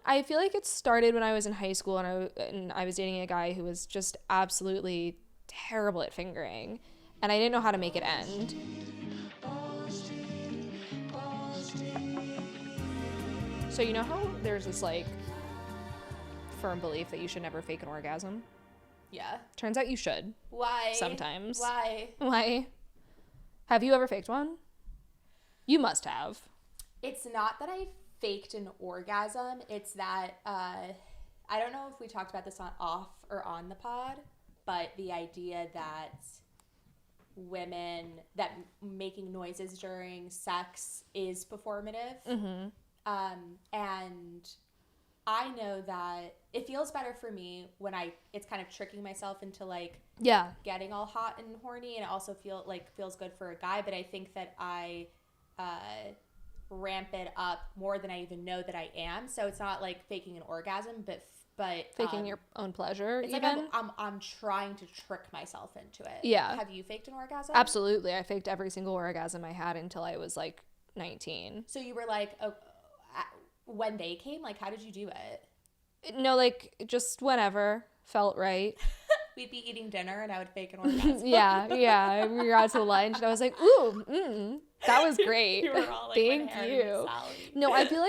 I feel like it started when I was in high school and I was dating a guy who was just absolutely terrible at fingering, and I didn't know how to make it end. So you know how there's this like firm belief that you should never fake an orgasm? Yeah. Turns out you should. Why? Sometimes. Why? Have you ever faked one? You must have. It's not that I faked an orgasm. It's that I don't know if we talked about this off or on the pod, but the idea that making noises during sex is performative. Mm-hmm. And I know that it feels better for me when it's kind of tricking myself into like getting all hot and horny, and it also feels good for a guy. But I think that I ramp it up more than I even know that I am. So it's not like faking an orgasm, but faking your own pleasure. It's even? like I'm trying to trick myself into it. Yeah. Have you faked an orgasm? Absolutely. I faked every single orgasm I had until I was like 19. So you were like, when they came, like, how did you do it? No, like, just whenever felt right. We'd be eating dinner and I would fake an orgasm. yeah. We were out to lunch and I was like, ooh, that was great. You were all like, thank you. No, I feel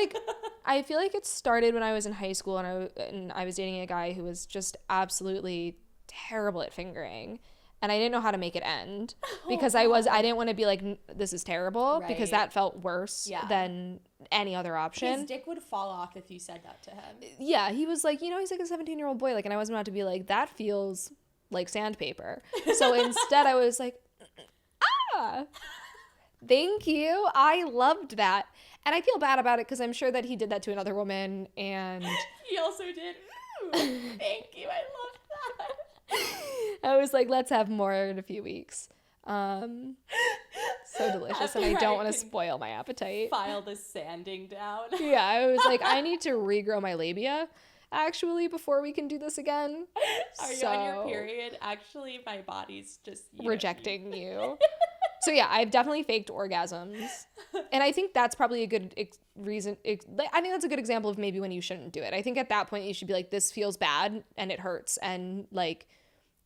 like it started when I was in high school and I was dating a guy who was just absolutely terrible at fingering. And I didn't know how to make it end because I didn't want to be like, this is terrible, right, because that felt worse than any other option. His dick would fall off if you said that to him. Yeah, he was like, he's like a 17-year-old boy, like, and I wasn't about to be like, that feels like sandpaper. So instead I was like, thank you. I loved that. And I feel bad about it because I'm sure that he did that to another woman, and he also did. Ooh, thank you. I love that. I was like, let's have more in a few weeks. So delicious. After, and I don't want to spoil my appetite. File the sanding down. Yeah, I was like, I need to regrow my labia actually before we can do this again. Are you on your period? Actually, my body's just rejecting you. So yeah, I've definitely faked orgasms. And I think that's probably a good reason. I think that's a good example of maybe when you shouldn't do it. I think at that point you should be like, this feels bad and it hurts, and like,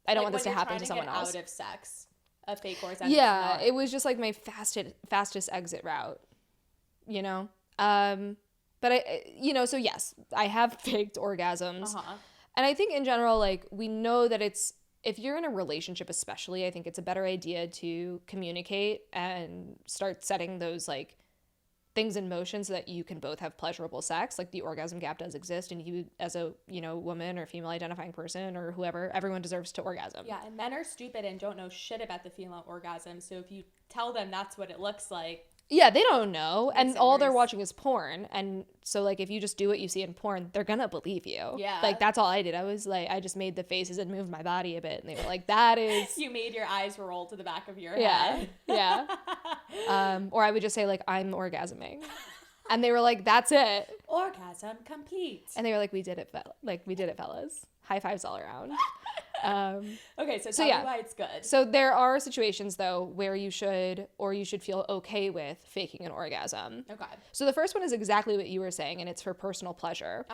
I don't want this to happen to someone else. Out of sex, a fake orgasm. Yeah, it was just like my fastest exit route, But so yes, I have faked orgasms. And I think in general, like, we know that if you're in a relationship especially, I think it's a better idea to communicate and start setting those like things in motion so that you can both have pleasurable sex. Like, the orgasm gap does exist, and you as a woman or female identifying person or whoever, everyone deserves to orgasm. Yeah, and men are stupid and don't know shit about the female orgasm, so if you tell them that's what it looks like, yeah, they don't know, and all they're watching is porn, and so like, if you just do what you see in porn, they're gonna believe you. Yeah, like, that's all I did. I was like, I just made the faces and moved my body a bit, and they were like, that is you made your eyes roll to the back of your head. Yeah. Or I would just say like, I'm orgasming, and they were like, that's it, orgasm complete. And they were like, we did it fellas, high fives all around. Okay, so tell me why it's good. So there are situations though where you should feel okay with faking an orgasm. Okay. So the first one is exactly what you were saying, and it's for personal pleasure.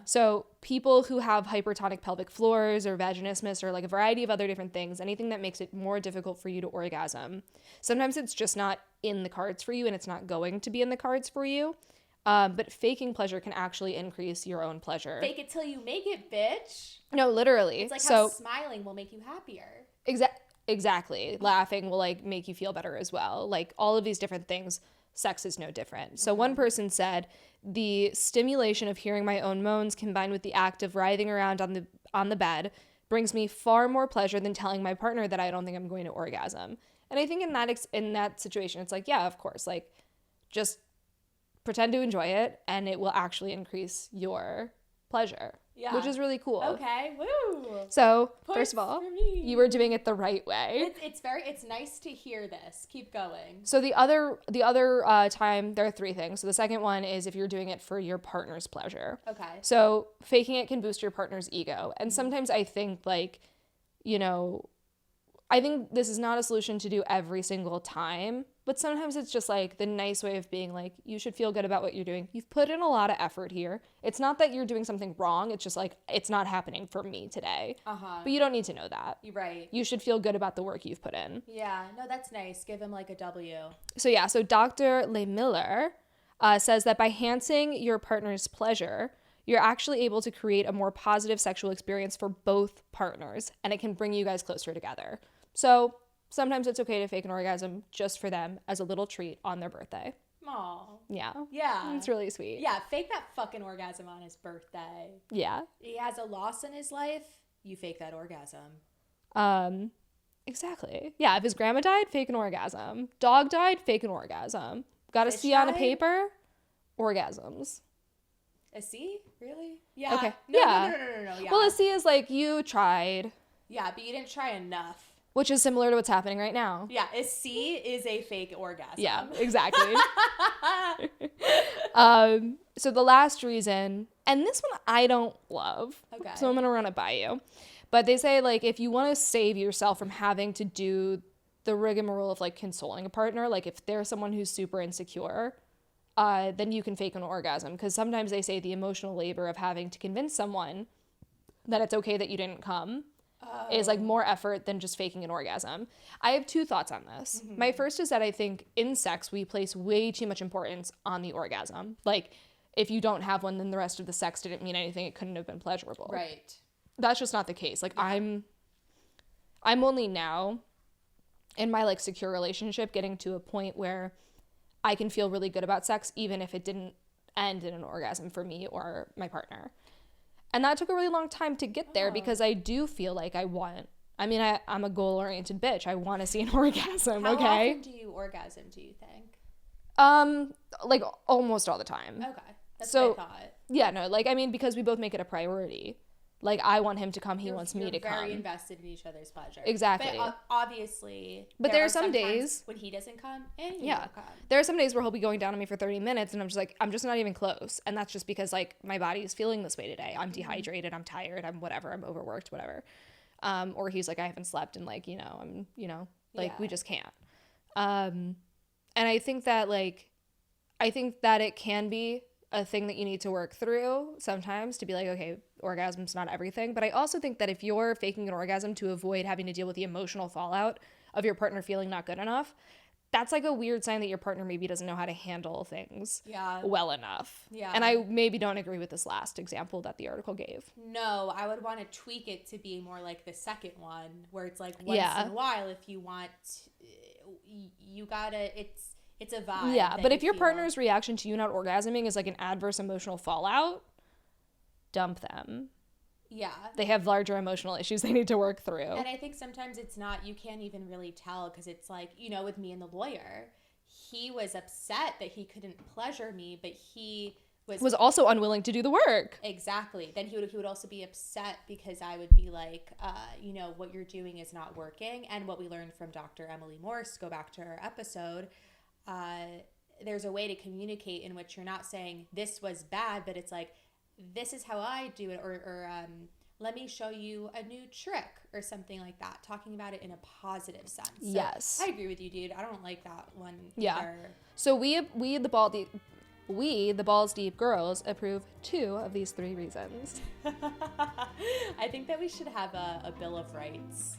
So people who have hypertonic pelvic floors or vaginismus or like a variety of other different things, anything that makes it more difficult for you to orgasm, sometimes it's just not in the cards for you, and it's not going to be in the cards for you. But faking pleasure can actually increase your own pleasure. Fake it till you make it, bitch. No, literally. It's like how smiling will make you happier. Exactly. Laughing will like make you feel better as well. Like, all of these different things, sex is no different. So one person said, the stimulation of hearing my own moans combined with the act of writhing around on the bed brings me far more pleasure than telling my partner that I don't think I'm going to orgasm. And I think in that situation, it's like, yeah, of course, like, just pretend to enjoy it, and it will actually increase your pleasure. Yeah. Which is really cool. Okay, woo. So, first of all, you were doing it the right way. It's nice to hear this. Keep going. So the other time, there are three things. So the second one is if you're doing it for your partner's pleasure. Okay. So faking it can boost your partner's ego. And sometimes I think, like, I think this is not a solution to do every single time, but sometimes it's just like the nice way of being like, you should feel good about what you're doing. You've put in a lot of effort here. It's not that you're doing something wrong. It's just like, it's not happening for me today. But you don't need to know that. You're right. You should feel good about the work you've put in. Yeah, no, that's nice. Give him like a W. So Dr. Le Miller says that by enhancing your partner's pleasure, you're actually able to create a more positive sexual experience for both partners, and it can bring you guys closer together. So sometimes it's okay to fake an orgasm just for them as a little treat on their birthday. Aw. Yeah. Yeah. It's really sweet. Yeah, fake that fucking orgasm on his birthday. Yeah. He has a loss in his life, you fake that orgasm. Exactly. Yeah, if his grandma died, fake an orgasm. Dog died, fake an orgasm. Got a C on a paper, orgasms. A C? Really? Yeah. Okay. No, yeah. No. Yeah. Well, a C is like, you tried. Yeah, but you didn't try enough. Which is similar to what's happening right now. Yeah, a C is a fake orgasm. Yeah, exactly. So the last reason, and this one I don't love, okay, so I'm going to run it by you. But they say, like, if you want to save yourself from having to do the rigmarole of, like, consoling a partner, like, if they're someone who's super insecure, then you can fake an orgasm. Because sometimes they say the emotional labor of having to convince someone that it's okay that you didn't come is like more effort than just faking an orgasm. I have two thoughts on this. Mm-hmm. My first is that I think in sex, we place way too much importance on the orgasm. Like, if you don't have one, then the rest of the sex didn't mean anything. It couldn't have been pleasurable. Right. That's just not the case. Like, yeah. I'm only now in my, like, secure relationship getting to a point where I can feel really good about sex, even if it didn't end in an orgasm for me or my partner. And that took a really long time to get there because I do feel like I'm a goal-oriented bitch. I want to see an orgasm, How okay? How often do you orgasm, do you think? Like almost all the time. Okay. That's so, what I thought. Yeah, no, like, I mean, because we both make it a priority. Like, I want him to come, he wants me to come. You're very invested in each other's pleasure. Exactly. But obviously, but there are some days when he doesn't come and you don't come. There are some days where he'll be going down on me for 30 minutes and I'm just not even close. And that's just because, like, my body is feeling this way today. I'm dehydrated, I'm tired, I'm whatever, I'm overworked, whatever. Or he's like, I haven't slept and, like, we just can't. And I think that it can be a thing that you need to work through sometimes to be like, okay, orgasm's not everything. But I also think that if you're faking an orgasm to avoid having to deal with the emotional fallout of your partner feeling not good enough, that's like a weird sign that your partner maybe doesn't know how to handle things well enough. Yeah. And I maybe don't agree with this last example that the article gave. No, I would want to tweak it to be more like the second one where it's like once in a while if you want, you gotta, it's a vibe. Yeah, but if your partner's reaction to you not orgasming is like an adverse emotional fallout, dump them. Yeah. They have larger emotional issues they need to work through. And I think sometimes it's not, you can't even really tell because it's like, with me and the lawyer, he was upset that he couldn't pleasure me, but he was also unwilling to do the work. Exactly. Then he would also be upset because I would be like, what you're doing is not working. And what we learned from Dr. Emily Morse, go back to her episode, there's a way to communicate in which you're not saying this was bad, but it's like, this is how I do it, or let me show you a new trick or something like that, talking about it in a positive sense. So yes. I agree with you, dude. I don't like that one either. So we the Balls Deep girls approve 2 of these 3 reasons. I think that we should have a Bill of Rights.